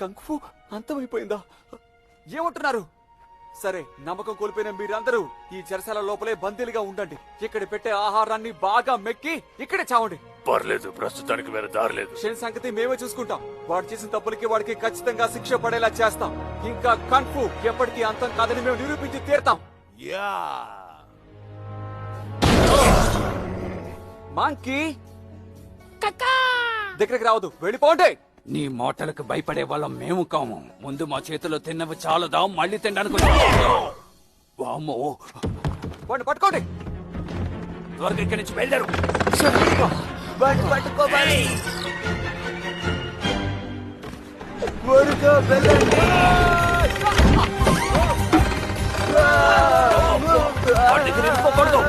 కంఫు అంతమైపోయిందా? ఏమంటున్నారు? సరే, నమ్మకం కోల్పోయిన మీరందరూ ఈ చెరసాల లోపలే బందీలుగా ఉండండి. ఇక్కడ పెట్టే ఆహారాన్ని బాగా మెక్కి ఇక్కడే చావండి. పర్లేదు, ప్రస్తుతానికి వేరే దారి లేదు. షెన్ సంగతి మేమే చూసుకుంటాం. వాడు చేసిన తప్పులకి వాడికి ఖచ్చితంగా శిక్ష పడేలా చేస్తాం. ఇంకా కన్ఫు ఎప్పటికీ అంతం కాదని మేము నిరూపించి తీరుతాం. యా మాంకీ దగ్గరికి రావద్దు, వెళ్ళిపోండి. నీ మాటలకు భయపడే వాళ్ళం మేము కాము. ముందు మా చేతిలో తిన్నవి చాలదా, మళ్ళీ తినడానికి వచ్చావా? వామ్మో, వాడిని పట్టుకోండి. త్వరగా ఇక్కడి నుంచి బయలుదేరు. వాడిని పట్టుకోవాలి. త్వరగా వెళ్ళండి. వాడి దగ్గర వెళ్ళిపోకూడదు.